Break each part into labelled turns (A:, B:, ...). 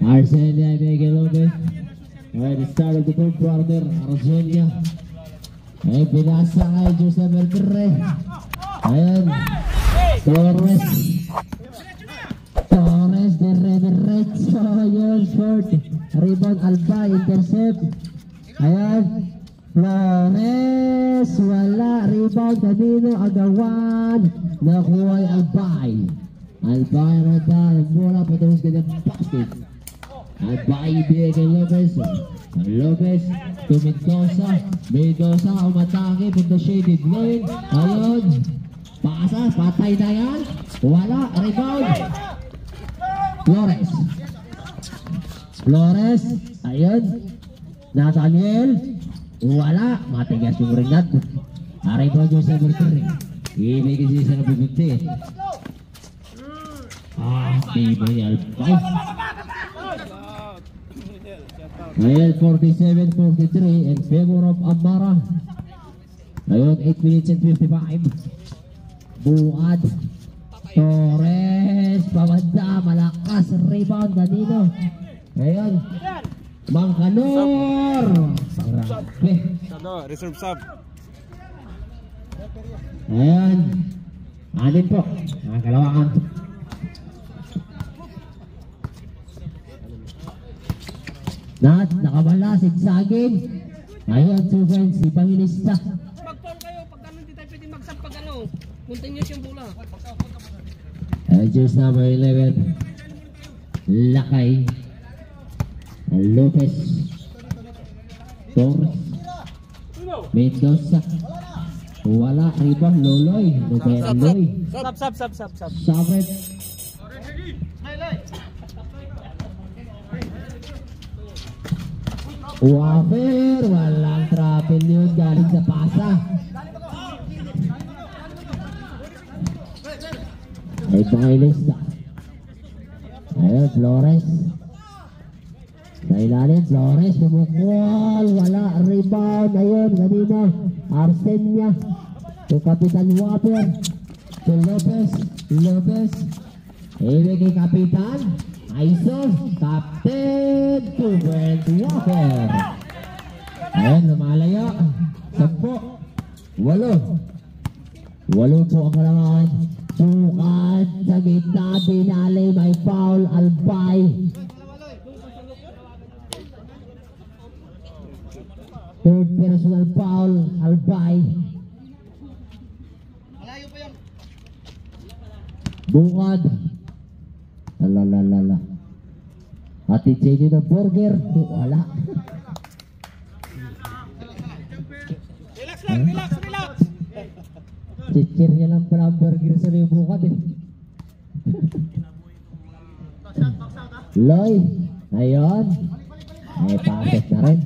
A: Arcelia Miguel Lopez. At the start of the third quarter, Arcelia ay pinasa kay Jose Valverde. Ayan, Torres diretso, yun, short, rebound Alba, intercept. Ayan, Flores, wala, rebound kanino, agawan, nakuha ay Albay. Albay rada, bola patungos kanyang basket. Albay ibigay kay Lopez. Lopez to Mendoza umatake, punta shaded lane. Ayun, pasa, patay na yan, wala, rebound Flores, ayun, Nathaniel, wala, matigas yung ringat. Rebound yung 7-3. Ibigay siya sa nabibigti. Tibo ni Albay. Ayun, 47-43 in favor of Amara. Ayun, 8 minutes and 55. Buad Torres, pabanda, malakas, rebound, kanino. Ayun, Mangkanor. Grabe.
B: Reserve sub.
A: Ayun, anin po, ang kalawakan. Nakabala, sigsagin. Ayun, sugan, si Pangilista.
C: Mag-foul kayo, pag ganun di tayo pwedeng magsampag ano. Continuous yung bola.
A: Jersey number 11, Lakay, Lopez, Torres, Mendoza, wala, rebound, Loloy, Loy, Sabet, Wafer, walang trapin yun, galing sa pasa. Ay Pangilista. Ayun, Flores. Sa ilalim, Flores, pumukul, wala, rebound. Ayun, kanina, Arsenia. Yung Kapitan Wafer. Si Lopez. Ibig kay Kapitan. Aiso, Captain, to Brent Wafer. Ayun, lumalaya. 10, 8 po ang kalamangan. Sukat sa gitna, binali, may foul, Albay. Third personal foul, Albay. Bungad. Lalalala. Ati Jenny na burger. Wala.
C: Relax.
A: Chichir niya lang pala ang burger sa may bukat eh. Loy. Ayun. Ay, packet na rin.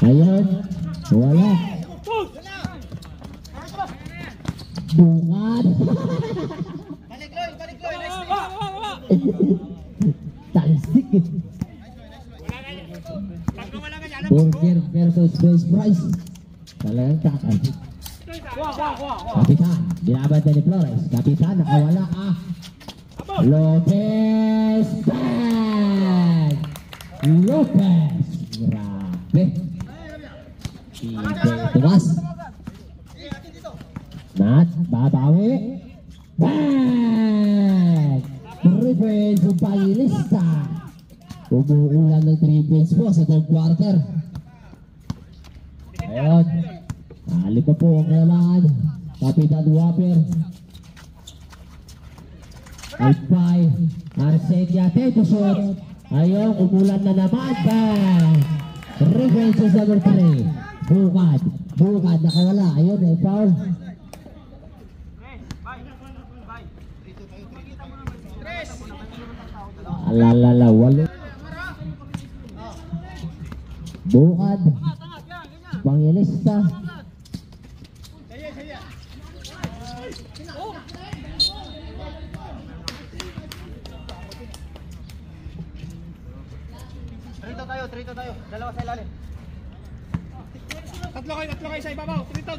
A: Ayun. Wala. Bukat.
C: Balik Loy.
A: Talsik. Burger versus base price. Talagang takal. Kapitan, binabanda ni Flores. Kapitan, nakawala Lopez. Bang! Lopez. Grabe. Tumas. Babawi. Bang! Revenge ng Pangilista. Umuulan ng 3 points po sa third quarter. Ayun. Ali pa po ang kailangan. Kapitan Wafer. Albay. Arsenia, take a shot. Ayun, umulan na naman. Bang! Revenge sa number 3. Bukad, nakawala. Ayun, may foul. Alalala, walo. Bukad. Pangilista.
C: Trito tayo. Dalawa sa ilalim. Tatlo kayo sa ibabaw. Trito.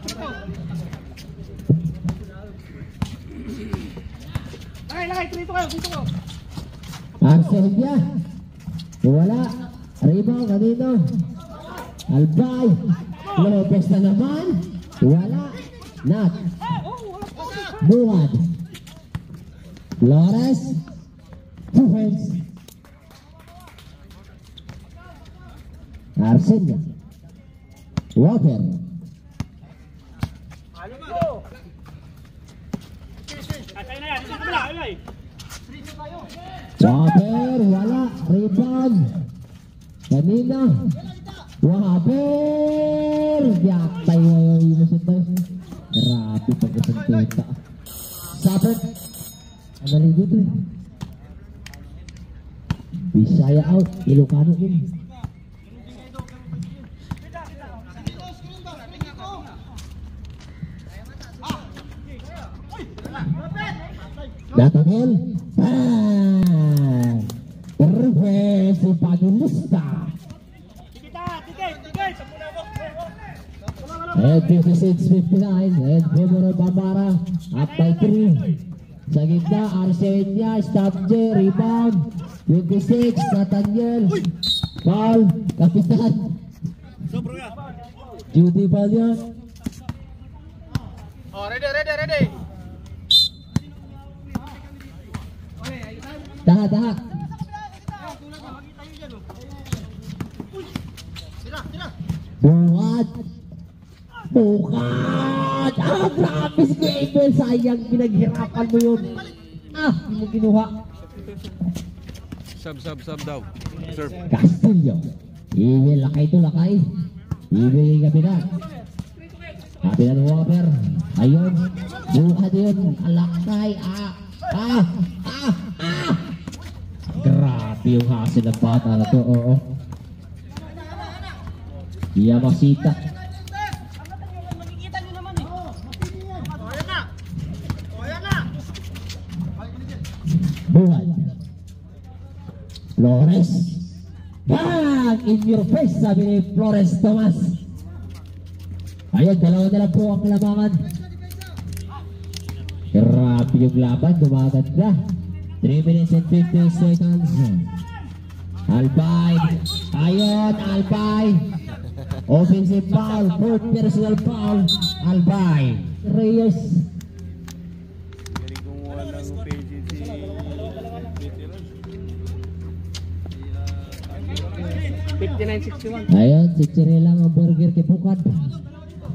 C: Lagay, trito kayo, dito ko.
A: Arcelia. Wala. Rebound kanino? Albay. Lopez na naman. Wala. Nat. Buwad. Flores. Defense. Arcelia. Water. Water, wala. Rebound. Kanina. Water. Yaktay mo yung musit. Grabe pag-isang tuta. Sapet. Ang naligo ito eh. Bisaya out. Ilocano din. Datangin. Reverse Pagulusta. And 56-59. And February Bambara up by 3. Sa gitna, Arcelia, stop J, rebound. 26, Nathaniel. Foul, Kapitan. Judy Balyon.
C: Oh, ready.
A: Tahan. Bukat! Promise ko, Abel, sayang pinaghirapan mo yun. Hindi mo kinuha.
B: Sub daw. Serve.
A: Castillo. Ibel, lakay. Ibel, kabila. Kabila ng Whopper. Ayun. Bukat yun. Alakay. Grabe yung hasil ng bata na to. Oo. Yamasita. Buhay. Flores. Bang! In your face, sabi ni Flores Tomas. Ayun, dalawa na lang po ang labangan. Grabe yung laban, dumaganda. 3 minutes and 15 seconds. Albay. Ayun, Albay. Offensive foul, fourth personal foul. Albay. Reyes.
C: 59-61.
A: Ayun, si Chiri lang ang burger kay Bukat.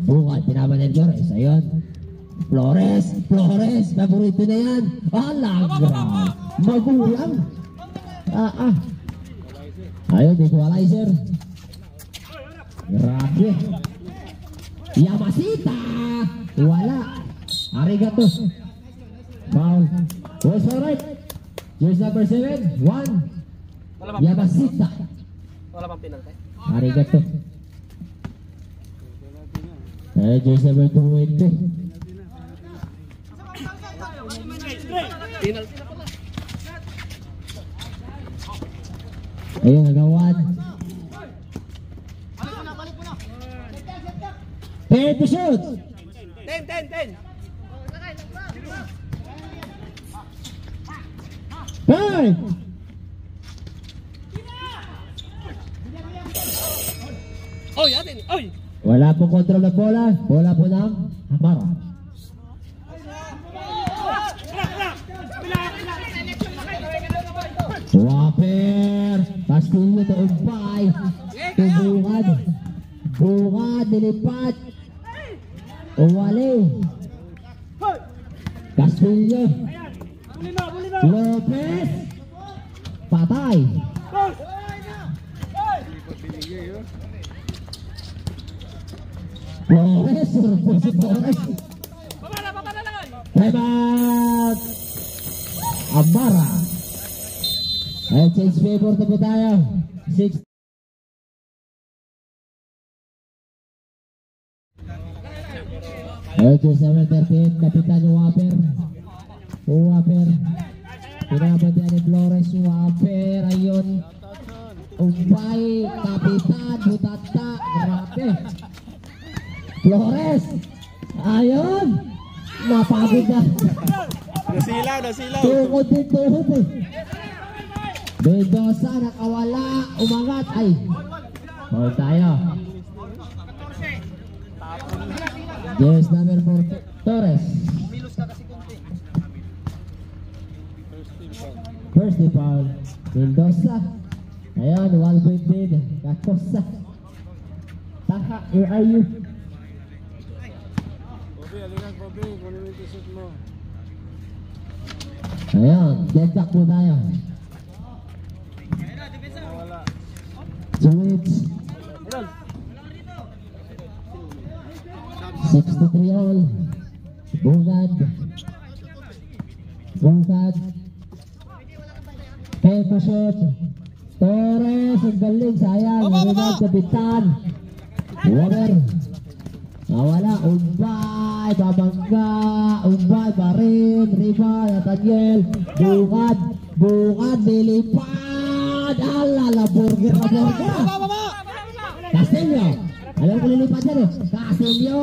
A: Bukat, pinaman ng Flores. Ayun. Flores, paborito na yan. Alagra. Magulang. Ayun, equalizer. Grabe. Yamasita. Wala. Arigato. Foul. Was alright. Jersey number 7. 1. Yamasita.
C: Wala bang pinantay?
A: Arigato. Jersey number 20.
C: Penalty na pala.
A: Ayun, nagawan. 10 to shoot.
C: 10.
A: 5.
C: Oy, atin. Oy.
A: Wala pong kontrol ng bola. Bola po ng Amara. Whopper. Castillo to umpay. Bukad. Dilipat. Uwali. Castillo. Lopez. Patay. Flores.
C: Babala lang.
A: Hebat. Amara. Ay, change favor na po tayo. 6. Ay, 7-13. Kapitan Whopper. Pinaban niya ni Flores. Whopper. Ayun. Umpay. Kapitan. Butata. Grabe. Flores. Ayun. Napagod na.
B: Nasilaw.
A: Tuhod eh. Mendoza nakawala. Umangat. Ay. Ball tayo. Yes, number 4. Torres. First foul. Mendoza. Ayun, 1 point lead. Kakosa. Taka, where are you?
B: Kobe, kunin mo yung t-shirt mo.
A: Ayun, dead back po tayo.
B: Wala.
A: Switch. 63 all. Bungad. Pepe shot. Torres, ang galing, sayang. Rebound, kapitan. Water. Nawala, Umbay, babangga, Umbay, Barin, Rebound, Nathaniel, Bungad, nilipad. Alala, burger. Castillo. Alam ko lilipad yan eh. Castillo,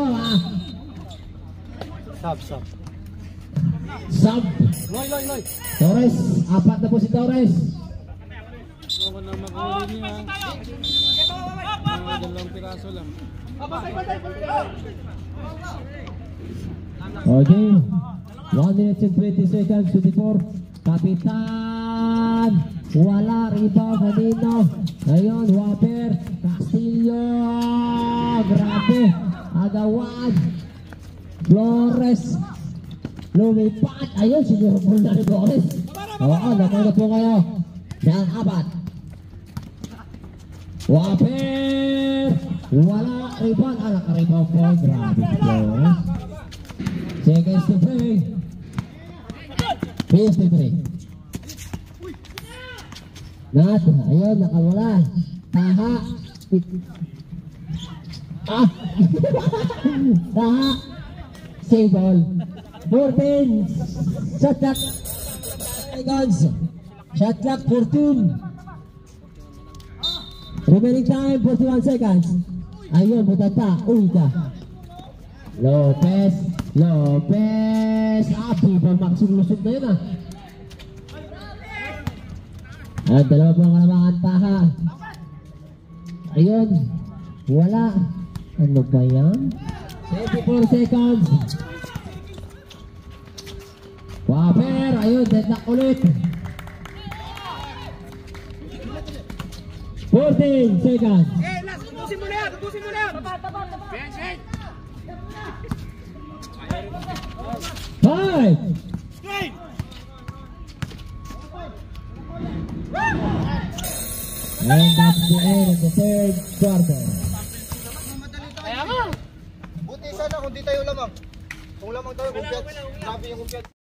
A: Sub.
C: Loy.
A: Torres, 4 na po si Torres.
B: Ako na mag-uli niya. Dalawang piraso lang.
A: Okay. 1 minute and 20 seconds, 24. Kapitan. Wala, rebound kanino. Ngayon, Waper. Castillo. Grabe. Agawan. Flores. Lumipad. Ayun, sinurupol na ni Flores. Oo, nakangat po kayo. Yan, 4. Waper. Wala, rebound. Naka-rebound po. Grabe, Flores. Seconds to play. 53. Nat, ayun, nakawala. Taha. Taha. Save ball. 14. Shot clock. Seconds. Shot clock 14. Remaining time 41 seconds. Ayun, butata. Uy ka. Lopez. Abi, magsuglusog na yun ah. At dalawa po ang kalamangan, Taha. Ayun. Wala. Ano ba yan? 24 seconds. Waper. Ayun, deadlock ulit. 14 seconds.
C: Tubusin mo na yan. Bench.
A: 5. And that's the end of the third quarter.
C: Kaya nga.
D: Buti sana kung di tayo lamang. Kung lamang tayo, kumpiyan. Sabi yung kumpiyan.